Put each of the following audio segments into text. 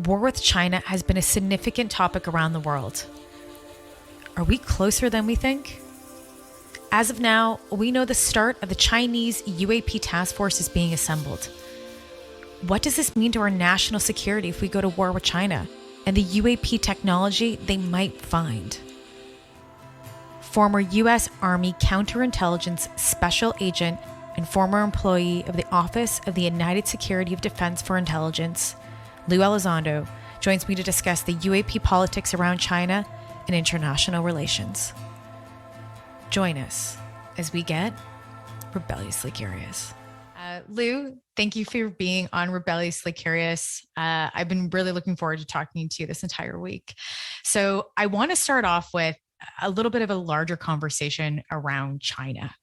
war with China has been a significant topic around the world. Are we closer than we think? As of now, we know the start of the Chinese UAP task force is being assembled. What does this mean to our national security if we go to war with China and the UAP technology they might find? Former U.S. Army counterintelligence special agent and former employee of the Office of the United Secretary of Defense for Intelligence, Luis Elizondo, joins me to discuss the UAP politics around China and international relations. Join us as we get rebelliously curious. Lou, thank you for being on Rebelliously Curious. I've been really looking forward to talking to you this entire week. So I want to start off with a little bit of a larger conversation around China.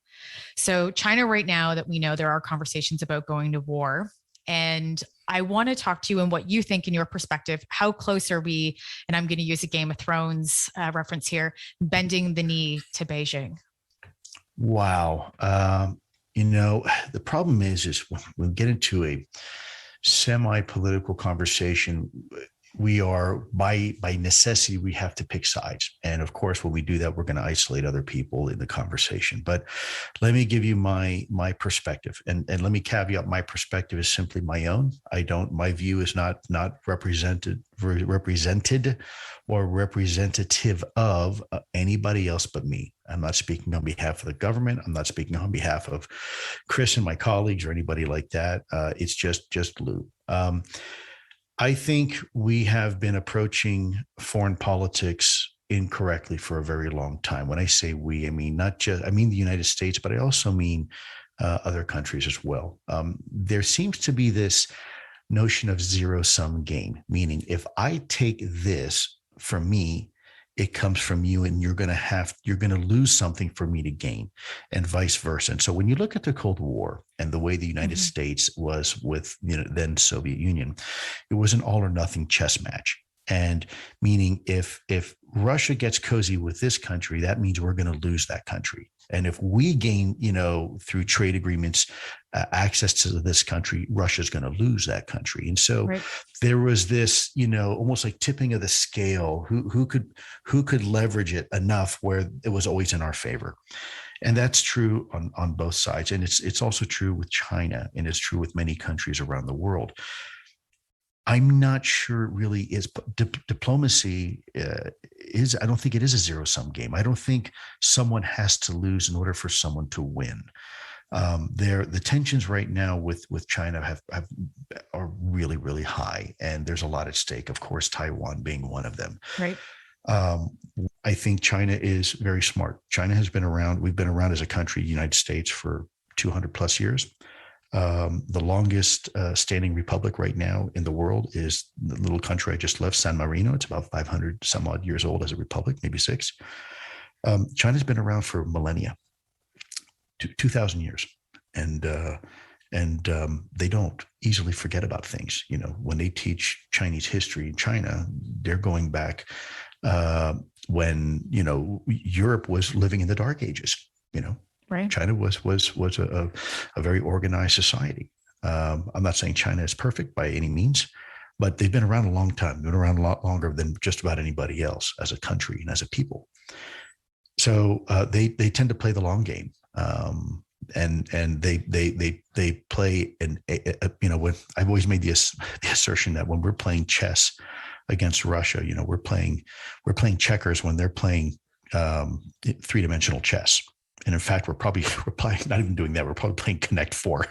So China right now, that we know there are conversations about going to war. And I want to talk to you and what you think in your perspective. How close are we, and I'm going to use a Game of Thrones reference here, bending the knee to Beijing? Wow. The problem is when we get into a semi-political conversation, we are by necessity, we have to pick sides. And of course, when we do that, we're going to isolate other people in the conversation. But let me give you my perspective. And let me caveat, my perspective is simply my own. My view is not represented or representative of anybody else but me. I'm not speaking on behalf of the government. I'm not speaking on behalf of Chris and my colleagues or anybody like that. It's just Lou. I think we have been approaching foreign politics incorrectly for a very long time. When I say we, I mean the United States, but I also mean other countries as well. There seems to be this notion of zero-sum game, meaning if I take this from me, it comes from you, and you're going to lose something for me to gain, and vice versa. And so when you look at the Cold War and the way the United States was with then Soviet Union, it was an all or nothing chess match. And meaning if Russia gets cozy with this country, that means we're going to lose that country. And if we gain, through trade agreements, access to this country, Russia's going to lose that country. And so there was this, almost like tipping of the scale, who could leverage it enough where it was always in our favor. And that's true on both sides. And it's also true with China, and it's true with many countries around the world. I'm not sure it really is. Diplomacy I don't think it is a zero-sum game. I don't think someone has to lose in order for someone to win. The tensions right now with China are really, really high, and there's a lot at stake. Of course, Taiwan being one of them. Right. I think China is very smart. China has been around. We've been around as a country, the United States, for 200 plus years. The longest standing republic right now in the world is the little country I just left, San Marino. It's about 500 some odd years old as a republic, maybe 6. China's been around for millennia, 2,000 years. And they don't easily forget about things. When they teach Chinese history in China, they're going back when, Europe was living in the Dark Ages, Right. China was a very organized society. I'm not saying China is perfect by any means, but they've been around a long time. They've been around a lot longer than just about anybody else as a country and as a people. So they tend to play the long game, and they play when I've always made the assertion that when we're playing chess against Russia, we're playing checkers when they're playing three-dimensional chess. And in fact, we're probably not even doing that. We're probably playing Connect 4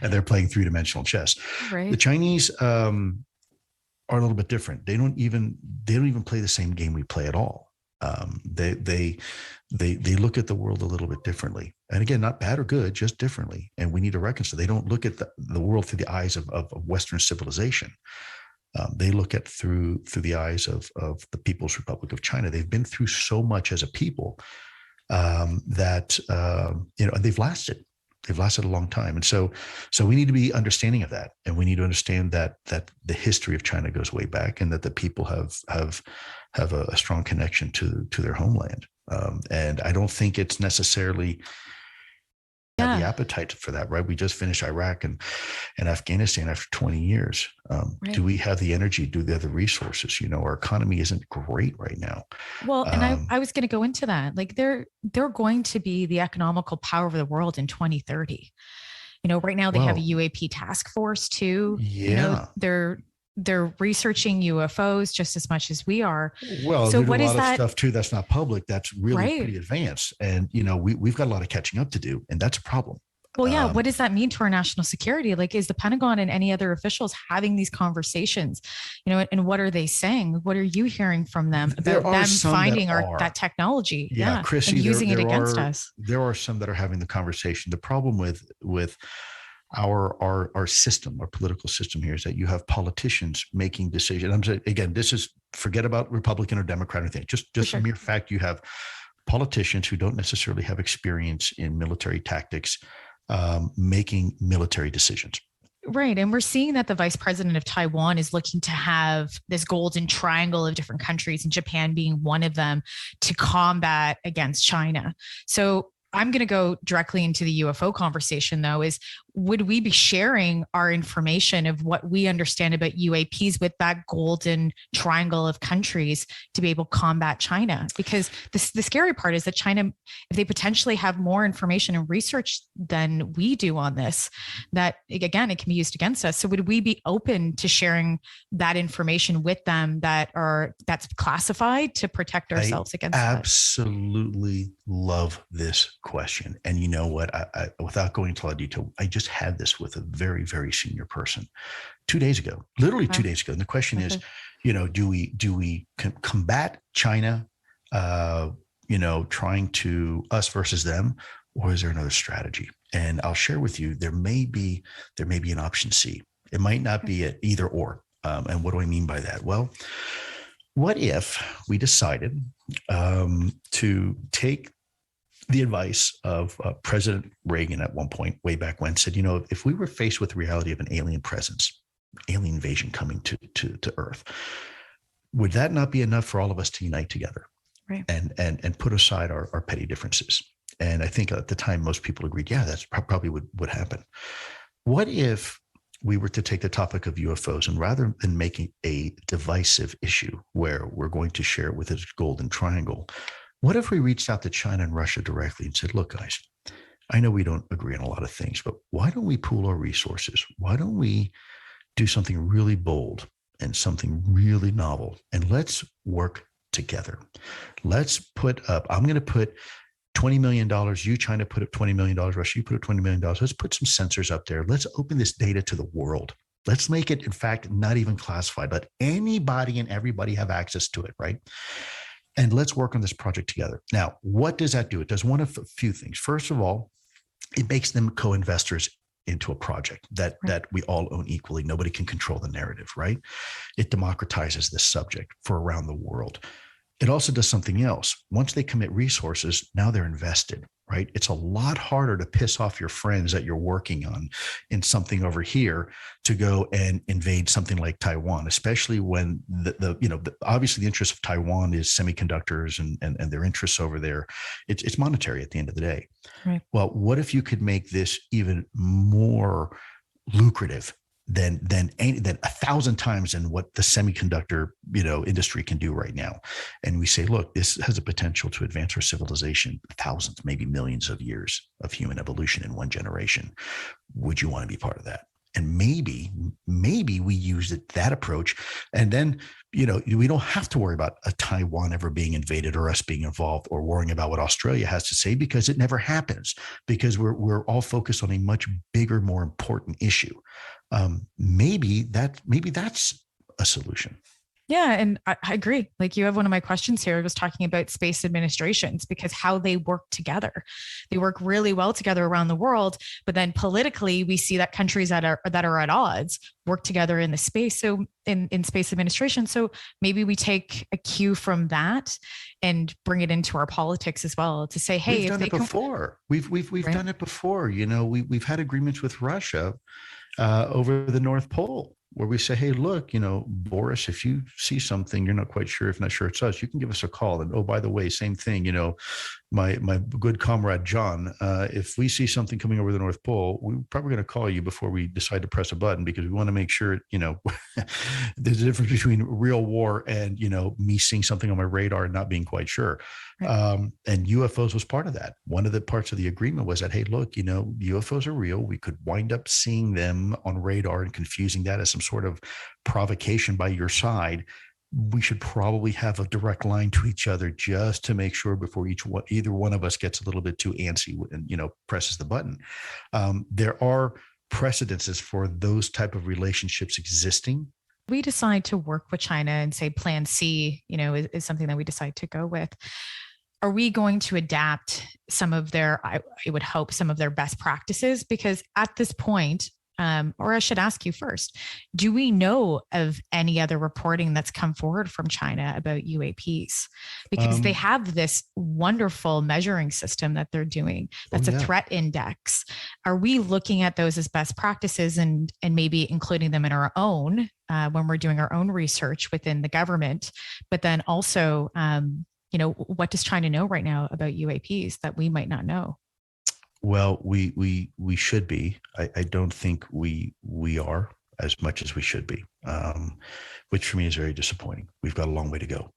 and they're playing three-dimensional chess. Right. The Chinese are a little bit different. They don't even play the same game we play at all. They look at the world a little bit differently. And again, not bad or good, just differently. And we need to reconcile. They don't look at the world through the eyes of Western civilization. They look at through the eyes of the People's Republic of China. They've been through so much as a people that they've lasted. They've lasted a long time, and so we need to be understanding of that, and we need to understand that the history of China goes way back, and that the people have a strong connection to their homeland. And I don't think it's necessarily have the appetite for that, right? We just finished Iraq and Afghanistan after 20 years. Right. Do we have the energy? Do we have the resources? Our economy isn't great right now. Well, and I was going to go into that. Like they're going to be the economical power of the world in 2030. Right now they have a UAP task force too. Yeah. They're researching UFOs just as much as we are. Well, so what is that? A lot of stuff too that's not public. That's really pretty advanced, and we've got a lot of catching up to do, and that's a problem. Well, yeah. What does that mean to our national security? Like, is the Pentagon and any other officials having these conversations? And what are they saying? What are you hearing from them about them finding that technology? Yeah, Chrissy, and using it against us. There are some that are having the conversation. The problem with our system, our political system here, is that you have politicians making decisions. I'm saying, again, this is, forget about Republican or Democrat or anything. Just the mere fact you have politicians who don't necessarily have experience in military tactics making military decisions. Right. And we're seeing that the vice president of Taiwan is looking to have this golden triangle of different countries, and Japan being one of them, to combat against China. So I'm going to go directly into the UFO conversation, though, is would we be sharing our information of what we understand about UAPs with that golden triangle of countries to be able to combat China? Because the scary part is that China, if they potentially have more information and research than we do on this, that again, it can be used against us. So would we be open to sharing that information with them that's classified to protect ourselves against that? Absolutely love this question. And you know what? I without going into a lot of detail, I just had this with a very, very senior person 2 days ago, literally 2 days ago. And the question is, do we combat China, trying to us versus them, or is there another strategy? And I'll share with you, there may be an option C. It might not be an either or. And what do I mean by that? Well, what if we decided to take the advice of President Reagan at one point, way back when, said, if we were faced with the reality of an alien presence, alien invasion coming to Earth, would that not be enough for all of us to unite together, right, and put aside our petty differences? And I think at the time, most people agreed, yeah, that's probably would happen. What if we were to take the topic of UFOs, and rather than making a divisive issue where we're going to share it with its golden triangle, what if we reached out to China and Russia directly and said, look, guys, I know we don't agree on a lot of things, but why don't we pool our resources? Why don't we do something really bold and something really novel? And let's work together. Let's put up, I'm going to put $20 million. You, China, put up $20 million. Russia, you put up $20 million. Let's put some sensors up there. Let's open this data to the world. Let's make it, in fact, not even classified. Let anybody and everybody have access to it, right? And let's work on this project together. Now, what does that do? It does one of a few things. First of all, it makes them co-investors into a project that we all own equally. Nobody can control the narrative, right? It democratizes this subject for around the world. It also does something else. Once they commit resources, now they're invested, right? It's a lot harder to piss off your friends that you're working on in something over here to go and invade something like Taiwan, especially when obviously the interest of Taiwan is semiconductors and their interests over there. It's monetary at the end of the day. Right. Well, what if you could make this even more lucrative than 1,000 times than what the semiconductor industry can do right now? And we say, look, this has a potential to advance our civilization thousands, maybe millions of years of human evolution in one generation. Would you want to be part of that? And maybe we use that approach, and then we don't have to worry about a Taiwan ever being invaded or us being involved or worrying about what Australia has to say, because it never happens, because we're all focused on a much bigger, more important issue. Maybe that's a solution. Yeah. And I agree. Like, you have one of my questions here. I was talking about space administrations, because how they work together. They work really well together around the world, but then politically we see that countries that are at odds work together in the space. So in space administration. So maybe we take a cue from that and bring it into our politics as well, to say, hey, we've done it before. We've done it before. We've had agreements with Russia over the North Pole. where we say, hey, look, Boris, if you see something, you're not quite sure, if not sure it's us, you can give us a call. And oh, by the way, same thing, my good comrade, John, if we see something coming over the North Pole, we're probably going to call you before we decide to press a button, because we want to make sure, there's a difference between real war and, me seeing something on my radar and not being quite sure. Right. And UFOs was part of that. One of the parts of the agreement was that, hey, look, UFOs are real. We could wind up seeing them on radar and confusing that as some sort of provocation by your side. We should probably have a direct line to each other just to make sure before either one of us gets a little bit too antsy and, presses the button. There are precedences for those type of relationships existing. We decide to work with China and say Plan C, is something that we decide to go with. Are we going to adapt some of I would hope, some of their best practices? Because at this point, or I should ask you first, do we know of any other reporting that's come forward from China about UAPs? Because they have this wonderful measuring system that they're doing. That's a threat index. Are we looking at those as best practices and maybe including them in our own when we're doing our own research within the government? But then also, what does China know right now about UAPs that we might not know? Well, we should be. I don't think we are as much as we should be, which for me is very disappointing. We've got a long way to go.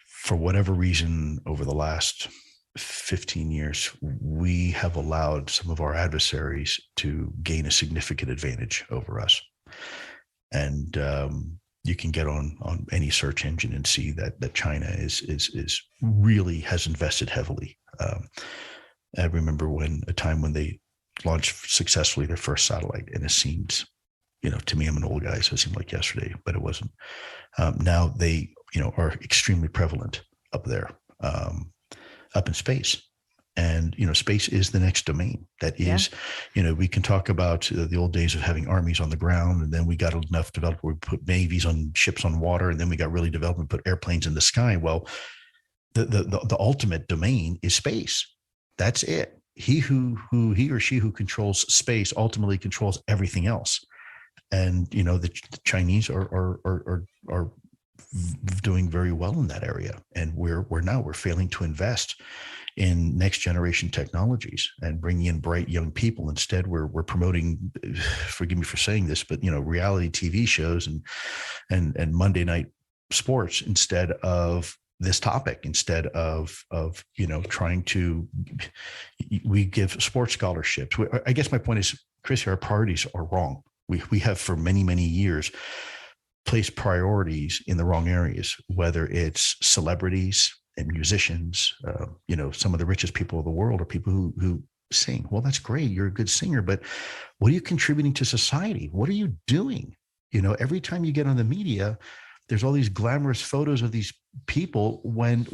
For whatever reason, over the last 15 years, we have allowed some of our adversaries to gain a significant advantage over us. And you can get on any search engine and see that China is really has invested heavily. I remember a time when they launched successfully their first satellite, and it seems, to me, I'm an old guy, so it seemed like yesterday, but it wasn't. Now they, are extremely prevalent up there, up in space. And, space is the next domain. That is, we can talk about the old days of having armies on the ground, and then we got enough developed where we put navies on ships on water, and then we got really developed and put airplanes in the sky. Well, the ultimate domain is space. That's it. He or she who controls space ultimately controls everything else. And, the Chinese are doing very well in that area. And we're failing to invest in next generation technologies and bringing in bright young people. Instead, we're promoting, forgive me for saying this, but, reality TV shows and Monday night sports instead of this topic, instead of trying to, we give sports scholarships. I guess my point is, Chris, our priorities are wrong. We have for many, many years placed priorities in the wrong areas, whether it's celebrities and musicians, some of the richest people of the world are people who sing. Well, that's great. You're a good singer, but what are you contributing to society? What are you doing? Every time you get on the media, there's all these glamorous photos of these people when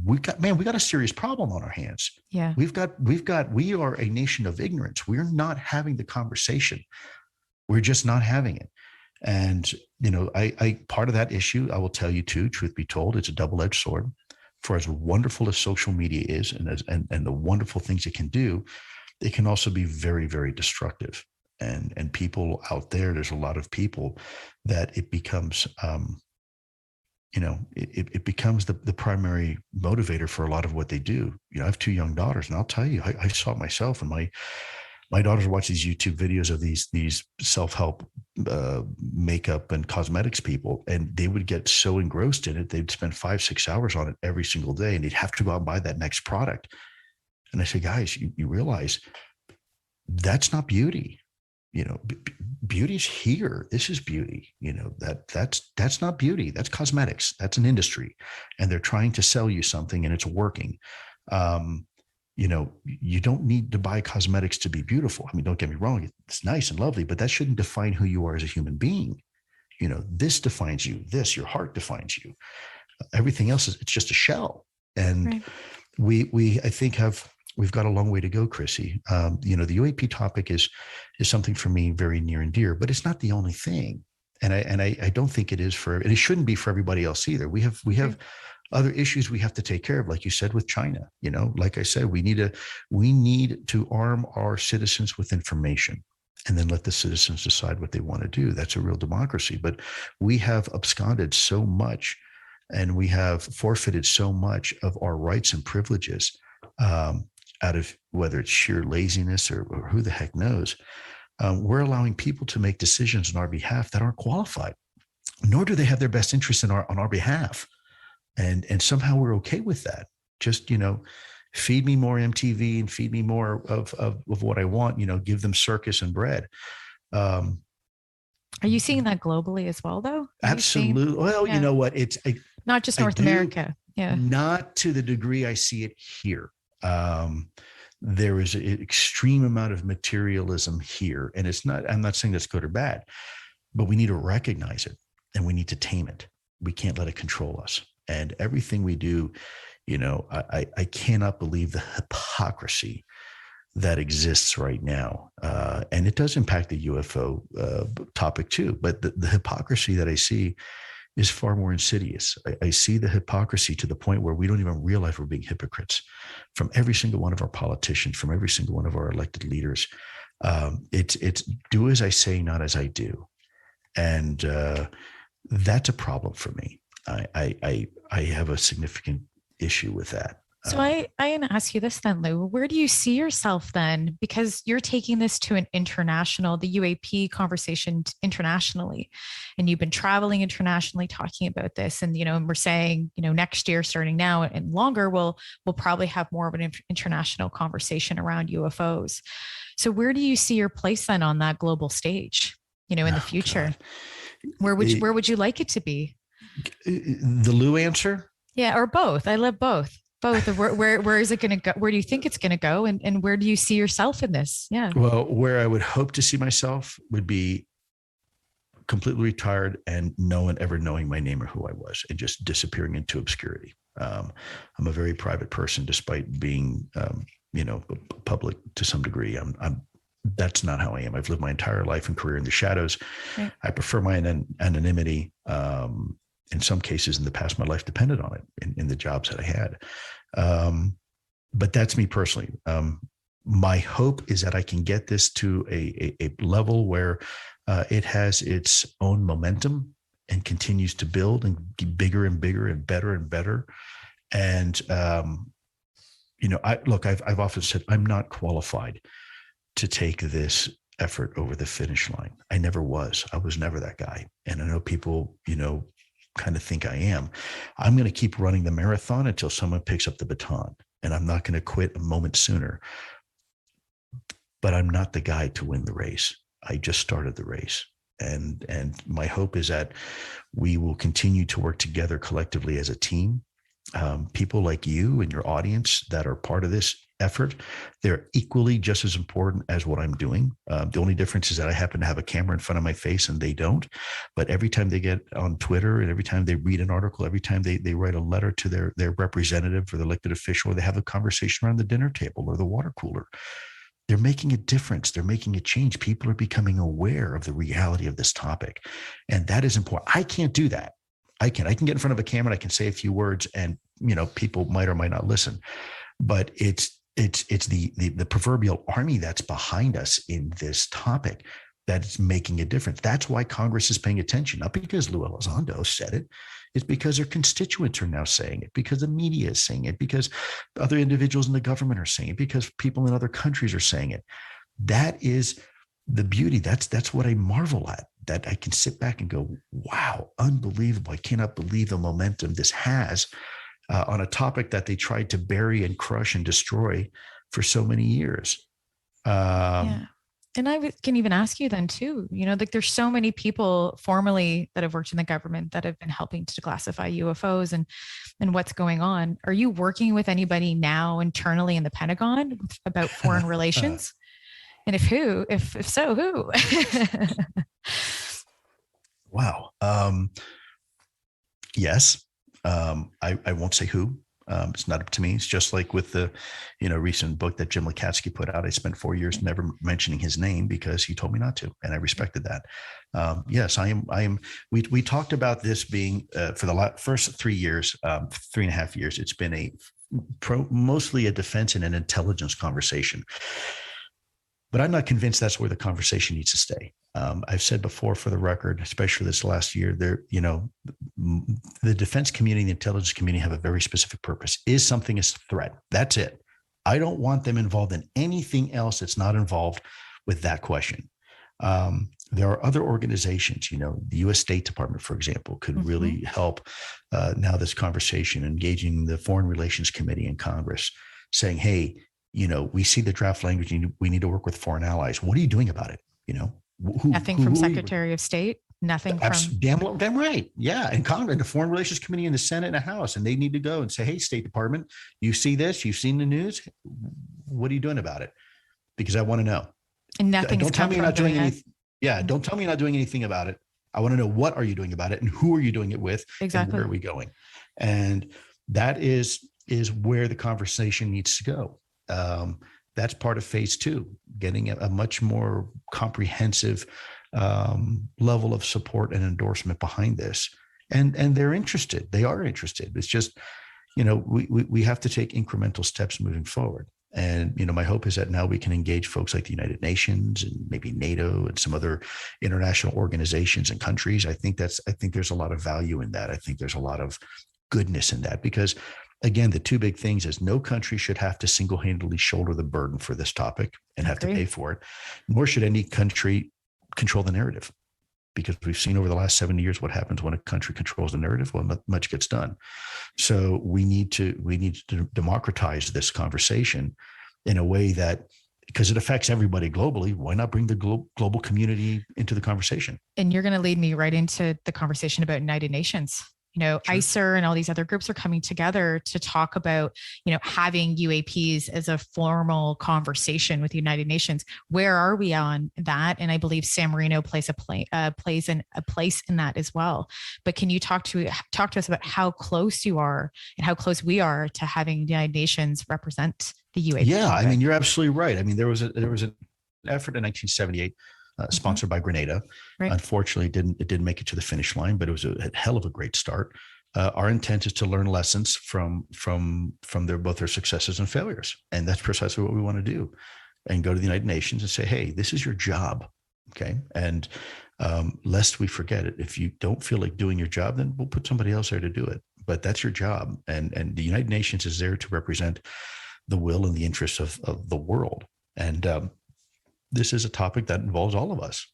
we got a serious problem on our hands. Yeah. We are a nation of ignorance. We're not having the conversation. We're just not having it. And, I part of that issue, I will tell you too, truth be told, it's a double-edged sword. For as wonderful as social media is and the wonderful things it can do, it can also be very, very destructive. And people out there's a lot of people that it becomes, it becomes the primary motivator for a lot of what they do. I have two young daughters, and I'll tell you, I saw it myself, and my daughters watch these YouTube videos of these self-help makeup and cosmetics people, and they would get so engrossed in it, they'd spend 5-6 hours on it every single day, and they'd have to go out and buy that next product. And I say, guys, you realize that's not beauty. Beauty's here. This is beauty. That's not beauty. That's cosmetics. That's an industry, and they're trying to sell you something, and it's working. You don't need to buy cosmetics to be beautiful. I mean, don't get me wrong. It's nice and lovely, but that shouldn't define who you are as a human being. This defines you. Your heart defines you. Everything else it's just a shell. And right. we I think we've got a long way to go, Chrissy. The UAP topic is something for me very near and dear, but it's not the only thing. And I don't think it is and it shouldn't be for everybody else either. We have right. other issues we have to take care of, like you said, with China. Like I said, we need to arm our citizens with information. and then let the citizens decide what they want to do. That's a real democracy. But we have absconded so much, and we have forfeited so much of our rights and privileges out of whether it's sheer laziness or who the heck knows. We're allowing people to make decisions on our behalf that aren't qualified, nor do they have their best interests on our behalf. And somehow we're okay with that. Just, feed me more MTV and feed me more of what I want, give them circus and bread. Are you seeing that globally as well, though? Absolutely. Well, you know what? It's not just North America. Yeah. Not to the degree I see it here. There is an extreme amount of materialism here. And I'm not saying that's good or bad, but we need to recognize it and we need to tame it. We can't let it control us. And everything we do, I cannot believe the hypocrisy that exists right now. And it does impact the UFO topic too. But the hypocrisy that I see is far more insidious. I see the hypocrisy to the point where we don't even realize we're being hypocrites from every single one of our politicians, from every single one of our elected leaders. It's do as I say, not as I do. And that's a problem for me. I have a significant issue with that. So I'm going to ask you this then, Lou. Where do you see yourself then? Because you're taking this to the UAP conversation internationally, and you've been traveling internationally talking about this. And, and we're saying, next year, starting now and longer, we'll probably have more of an international conversation around UFOs. So where do you see your place then on that global stage, in the future? God. Where would you like it to be? The Lou answer? Yeah, or both. I love both. Both. Where is it going to go? Where do you think it's going to go? And where do you see yourself in this? Yeah. Well, where I would hope to see myself would be completely retired and no one ever knowing my name or who I was and just disappearing into obscurity. I'm a very private person, despite being, public to some degree. That's not how I am. I've lived my entire life and career in the shadows. Right. I prefer my anonymity. In some cases in the past, my life depended on it in the jobs that I had. But that's me personally. My hope is that I can get this to a level where it has its own momentum and continues to build and get bigger and bigger and better. And, I've often said, I'm not qualified to take this effort over the finish line. I never was. I was never that guy. And I know people, kind of think I am. I'm going to keep running the marathon until someone picks up the baton, and I'm not going to quit a moment sooner. But I'm not the guy to win the race. I just started the race. And my hope is that we will continue to work together collectively as a team. People like you and your audience that are part of this effort, they're equally just as important as what I'm doing. The only difference is that I happen to have a camera in front of my face and they don't. But every time they get on Twitter and every time they read an article, every time they write a letter to their representative or the elected official, or they have a conversation around the dinner table or the water cooler, they're making a difference. They're making a change. People are becoming aware of the reality of this topic. And that is important. I can't do that. I can get in front of a camera and I can say a few words and, people might or might not listen, but it's the proverbial army that's behind us in this topic that's making a difference. That's why Congress is paying attention, not because Luis Elizondo said it. It's because their constituents are now saying it, because the media is saying it, because other individuals in the government are saying it, because people in other countries are saying it. That is the beauty. That's what I marvel at, that I can sit back and go, wow, unbelievable. I cannot believe the momentum this has on a topic that they tried to bury and crush and destroy for so many years. Yeah. And I can even ask you then too, there's so many people formally that have worked in the government that have been helping to declassify UFOs and what's going on. Are you working with anybody now internally in the Pentagon about foreign relations? And if so, who? Wow. Yes. I won't say who. It's not up to me. It's just like with the, recent book that Jim Lakatsky put out. I spent 4 years never mentioning his name because he told me not to, and I respected that. Yes, I am. We talked about this being for the first 3 years, 3.5 years. It's been mostly a defense and an intelligence conversation. But I'm not convinced that's where the conversation needs to stay. I've said before, for the record, especially this last year, the defense community and the intelligence community have a very specific purpose. Is something a threat? That's it. I don't want them involved in anything else that's not involved with that question. There are other organizations, the U.S. State Department, for example, could really help now this conversation, engaging the Foreign Relations Committee in Congress, saying, hey, we see the draft language, we need to work with foreign allies. What are you doing about it? Nothing from Secretary of State, nothing from. Damn right. Yeah. And Congress, the Foreign Relations Committee in the Senate and the House, and they need to go and say, hey, State Department, you see this, you've seen the news. What are you doing about it? Because I want to know. And nothing. Don't tell me you're not doing anything. Yeah. Don't tell me you're not doing anything about it. I want to know, what are you doing about it, and who are you doing it with? Exactly. And where are we going? And that is where the conversation needs to go. That's part of phase 2, getting a much more comprehensive level of support and endorsement behind this. And they're interested. They are interested. It's just, we have to take incremental steps moving forward. And, my hope is that now we can engage folks like the United Nations and maybe NATO and some other international organizations and countries. I think there's a lot of value in that. I think there's a lot of goodness in that, because again, the two big things is no country should have to single-handedly shoulder the burden for this topic and have to pay for it, nor should any country control the narrative, because we've seen over the last 70 years what happens when a country controls the narrative. Well, not much gets done. So we need to democratize this conversation in a way that, because it affects everybody globally, why not bring the global community into the conversation? And you're going to lead me right into the conversation about United Nations. Sure. ICER and all these other groups are coming together to talk about, having UAPs as a formal conversation with the United Nations. Where are we on that? And I believe San Marino plays a place in that as well. But can you talk to us about how close you are and how close we are to having the United Nations represent the UAP? Yeah, topic? I mean, you're absolutely right. I mean, there was an effort in 1978. Sponsored by Grenada. Right. Unfortunately, it didn't make it to the finish line, but it was a hell of a great start. Our intent is to learn lessons from both their successes and failures, and that's precisely what we want to do. And go to the United Nations and say, "Hey, this is your job, okay?" And lest we forget it, if you don't feel like doing your job, then we'll put somebody else there to do it. But that's your job, and the United Nations is there to represent the will and the interests of the world. And this is a topic that involves all of us.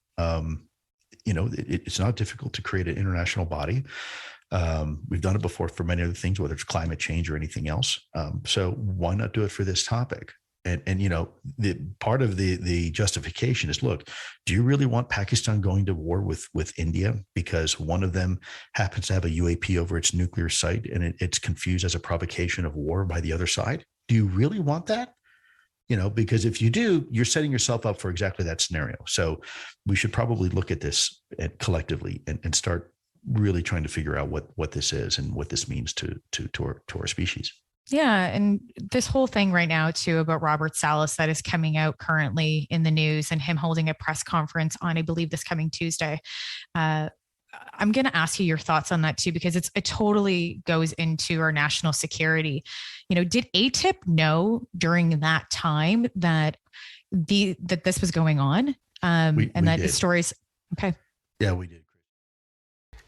It's not difficult to create an international body. We've done it before for many other things, whether it's climate change or anything else. So why not do it for this topic? And the part of the justification is, look, do you really want Pakistan going to war with India because one of them happens to have a UAP over its nuclear site and it's confused as a provocation of war by the other side? Do you really want that? Because if you do, you're setting yourself up for exactly that scenario. So we should probably look at this collectively and start really trying to figure out what this is and what this means to our species. Yeah. And this whole thing right now too about Robert Salas that is coming out currently in the news, and him holding a press conference on, I believe, this coming Tuesday. I'm going to ask you your thoughts on that too, because it totally goes into our national security. Did ATIP know during that time that this was going on? And that did. The stories. Okay. Yeah, we did.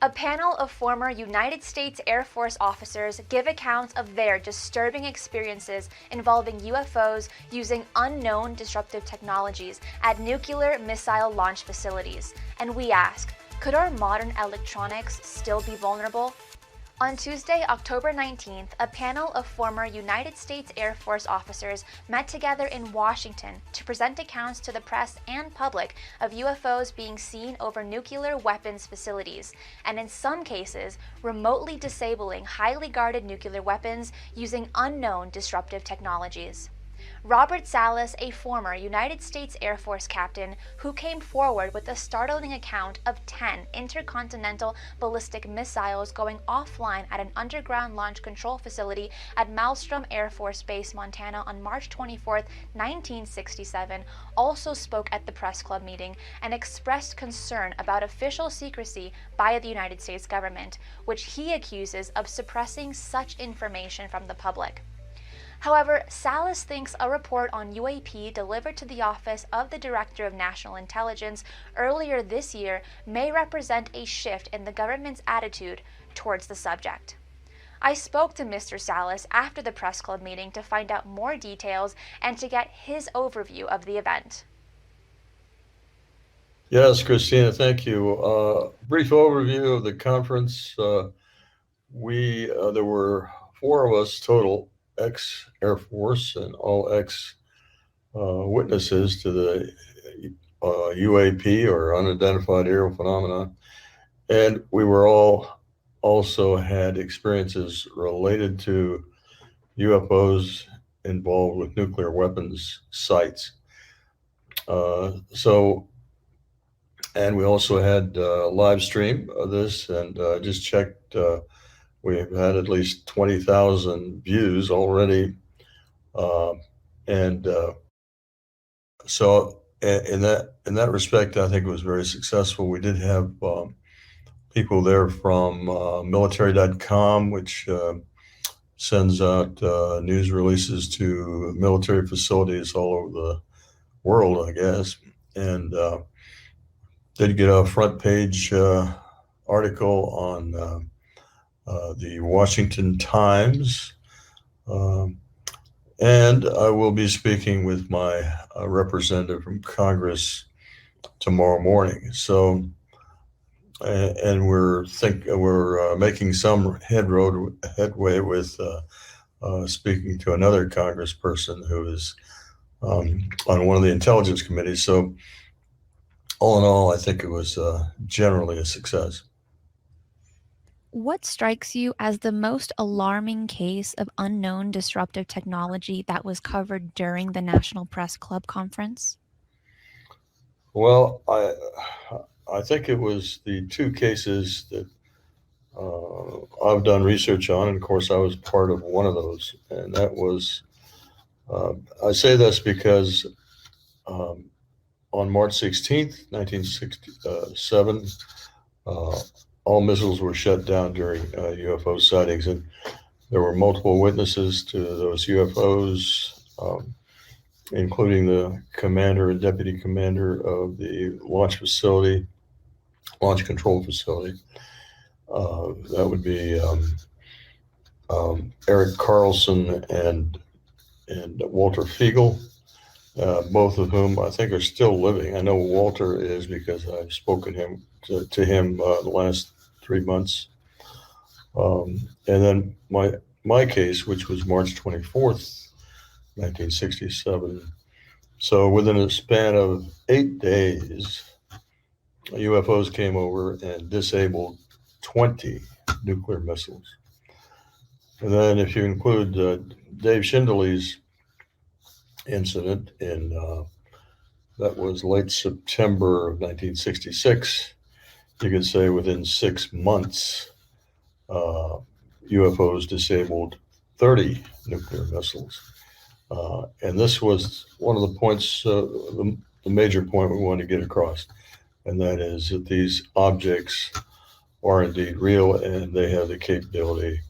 A panel of former United States Air Force officers give accounts of their disturbing experiences involving UFOs using unknown disruptive technologies at nuclear missile launch facilities. And we ask, could our modern electronics still be vulnerable? On Tuesday, October 19th, a panel of former United States Air Force officers met together in Washington to present accounts to the press and public of UFOs being seen over nuclear weapons facilities, and in some cases, remotely disabling highly guarded nuclear weapons using unknown disruptive technologies. Robert Salas, a former United States Air Force captain who came forward with a startling account of 10 intercontinental ballistic missiles going offline at an underground launch control facility at Malmstrom Air Force Base, Montana on March 24, 1967, also spoke at the press club meeting and expressed concern about official secrecy by the United States government, which he accuses of suppressing such information from the public. However, Salas thinks a report on UAP delivered to the Office of the Director of National Intelligence earlier this year may represent a shift in the government's attitude towards the subject. I spoke to Mr. Salas after the press club meeting to find out more details and to get his overview of the event. Yes, Christina, thank you. Brief overview of the conference. There were 4 of us total, ex-Air Force and all ex-witnesses to the UAP, or unidentified aerial phenomena. And we were all also had experiences related to UFOs involved with nuclear weapons sites. And we also had live stream of this, and just checked. We've had at least 20,000 views already, so in that respect, I think it was very successful. We did have people there from military.com, which sends out news releases to military facilities all over the world, I guess, and did get a front page article on the Washington Times, and I will be speaking with my representative from Congress tomorrow morning. So, and we're making some headway with speaking to another congressperson who is on one of the intelligence committees. So, all in all, I think it was generally a success. What strikes you as the most alarming case of unknown disruptive technology that was covered during the National Press Club conference? Well, I think it was the 2 cases that I've done research on, and of course I was part of one of those, and that was, I say this because on March 16th, 1967, all missiles were shut down during UFO sightings, and there were multiple witnesses to those UFOs, including the commander and deputy commander of the launch control facility. That would be Eric Carlson and Walter Fiegel, both of whom I think are still living. I know Walter is because I've spoken to him the last 3 months. And then my case, which was March 24th, 1967. So within a span of 8 days, UFOs came over and disabled 20 nuclear missiles. And then if you include Dave Schindele's incident that was late September of 1966, you could say within 6 months, UFOs disabled 30 nuclear missiles. And this was one of the points, the major point we wanted to get across, and that is that these objects are indeed real, and they have the capability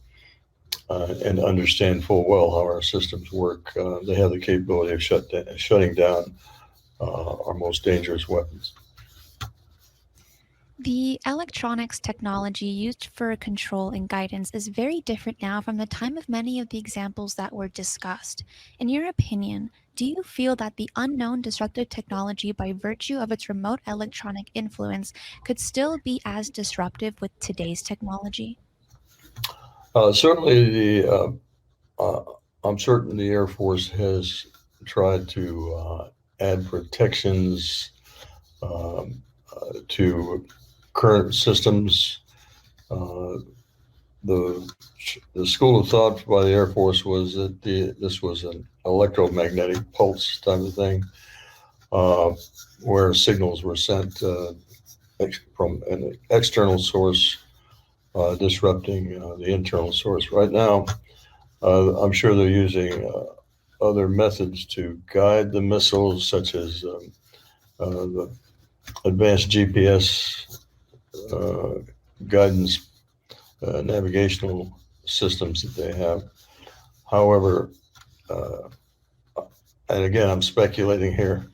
and understand full well how our systems work. They have the capability of shutting down our most dangerous weapons. The electronics technology used for control and guidance is very different now from the time of many of the examples that were discussed. In your opinion, do you feel that the unknown disruptive technology, by virtue of its remote electronic influence, could still be as disruptive with today's technology? Certainly, I'm certain the Air Force has tried to add protections to current systems. The school of thought by the Air Force was that this was an electromagnetic pulse type of thing, where signals were sent from an external source, disrupting the internal source. Right now, I'm sure they're using other methods to guide the missiles, such as the advanced GPS guidance navigational systems that they have. However, and again, I'm speculating here,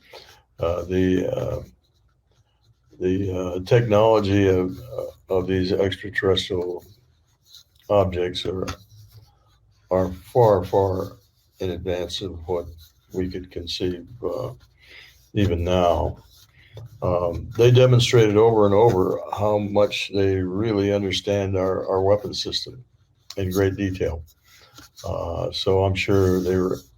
the technology of these extraterrestrial objects are far in advance of what we could conceive even now. They demonstrated over and over how much they really understand our weapon system in great detail. So I'm sure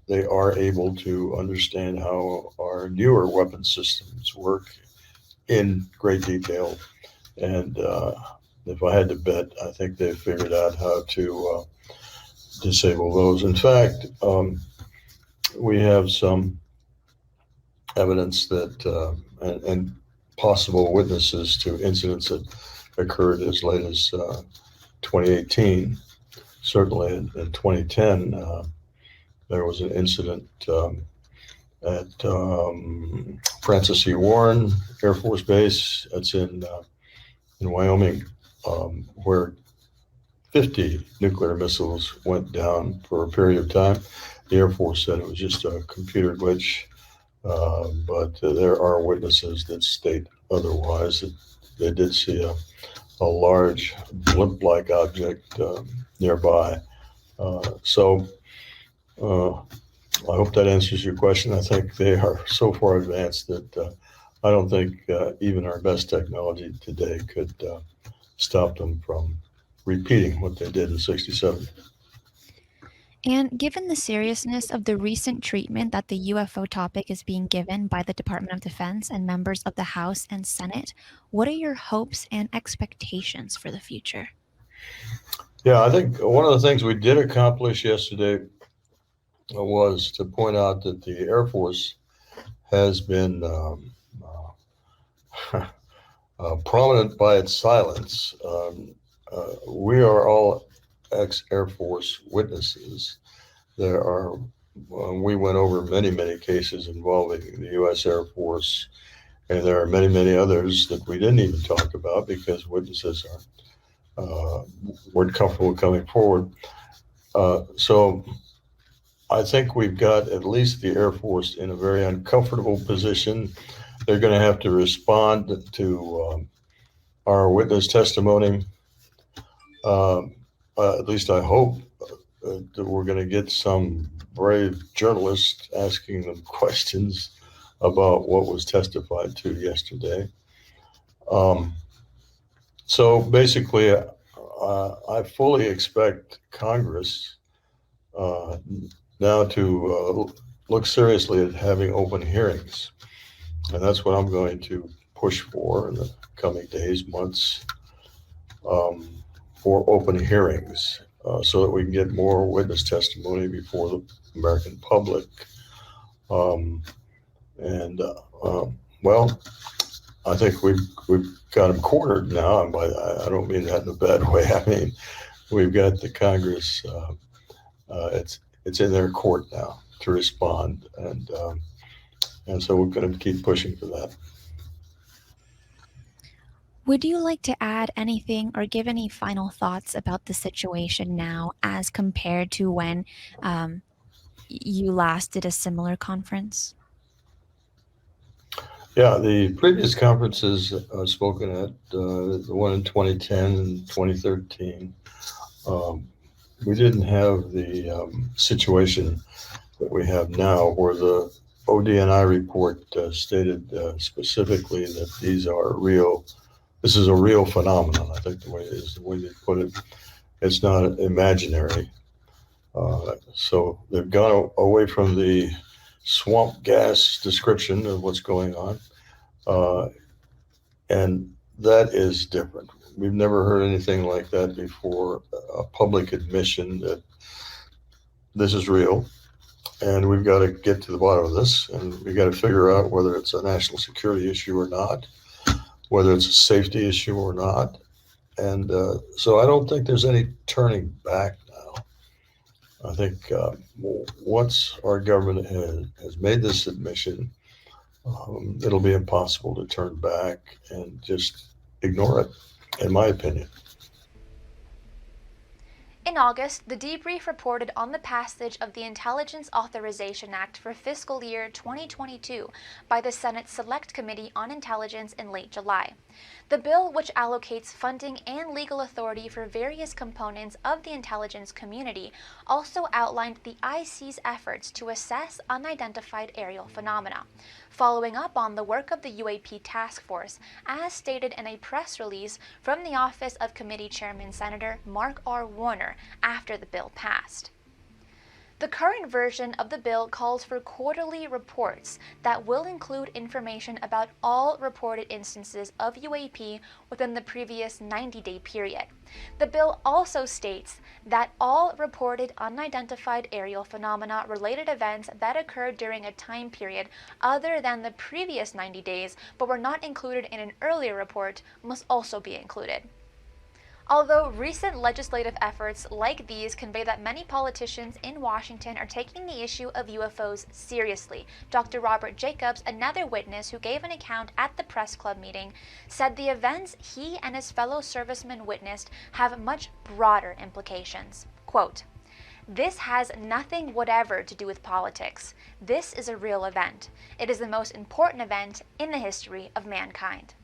they are able to understand how our newer weapon systems work in great detail. And if I had to bet, I think they figured out how to disable those. In fact, we have some evidence that and possible witnesses to incidents that occurred as late as 2018. Certainly in 2010, there was an incident at Francis E. Warren Air Force Base. That's in Wyoming, where 50 nuclear missiles went down for a period of time. The Air Force said it was just a computer glitch, but there are witnesses that state otherwise, that they did see a large blimp-like object nearby. So I hope that answers your question. I think they are so far advanced that I don't think even our best technology today could stop them from repeating what they did in '67. And given the seriousness of the recent treatment that the UFO topic is being given by the Department of Defense and members of the House and Senate, what are your hopes and expectations for the future? Yeah, I think one of the things we did accomplish yesterday was to point out that the Air Force has been prominent by its silence. We are all ex-Air Force witnesses. We went over many cases involving the U.S. Air Force, and there are many others that we didn't even talk about because witnesses weren't comfortable coming forward. So I think we've got at least the Air Force in a very uncomfortable position. They're going to have to respond to our witness testimony. At least I hope that we're going to get some brave journalists asking them questions about what was testified to yesterday. So basically, I fully expect Congress now to look seriously at having open hearings. And that's what I'm going to push for in the coming days, months, for open hearings so that we can get more witness testimony before the American public. Well, I think we've got them cornered now, and I don't mean that in a bad way. I mean, we've got the Congress. It's in their court now to respond, and so we're going to keep pushing for that. Would you like to add anything or give any final thoughts about the situation now as compared to when you last did a similar conference? Yeah, the previous conferences I've spoken at, the one in 2010 and 2013, we didn't have the situation that we have now, where the ODNI report stated specifically that this is a real phenomenon. I think the way they put it, it's not imaginary. So they've gone away from the swamp gas description of what's going on. And that is different. We've never heard anything like that before, a public admission that this is real, and we've got to get to the bottom of this, and we've got to figure out whether it's a national security issue or not, whether it's a safety issue or not. And so I don't think there's any turning back now. I think once our government has made this admission, it'll be impossible to turn back and just ignore it, in my opinion. In August, the Debrief reported on the passage of the Intelligence Authorization Act for fiscal year 2022 by the Senate Select Committee on Intelligence in late July. The bill, which allocates funding and legal authority for various components of the intelligence community, also outlined the IC's efforts to assess unidentified aerial phenomena, following up on the work of the UAP task force, as stated in a press release from the office of Committee Chairman Senator Mark R. Warner after the bill passed. The current version of the bill calls for quarterly reports that will include information about all reported instances of UAP within the previous 90-day period. The bill also states that all reported unidentified aerial phenomena related events that occurred during a time period other than the previous 90 days but were not included in an earlier report must also be included. Although recent legislative efforts like these convey that many politicians in Washington are taking the issue of UFOs seriously, Dr. Robert Jacobs, another witness who gave an account at the press club meeting, said the events he and his fellow servicemen witnessed have much broader implications. Quote, "This has nothing whatever to do with politics. This is a real event. It is the most important event in the history of mankind."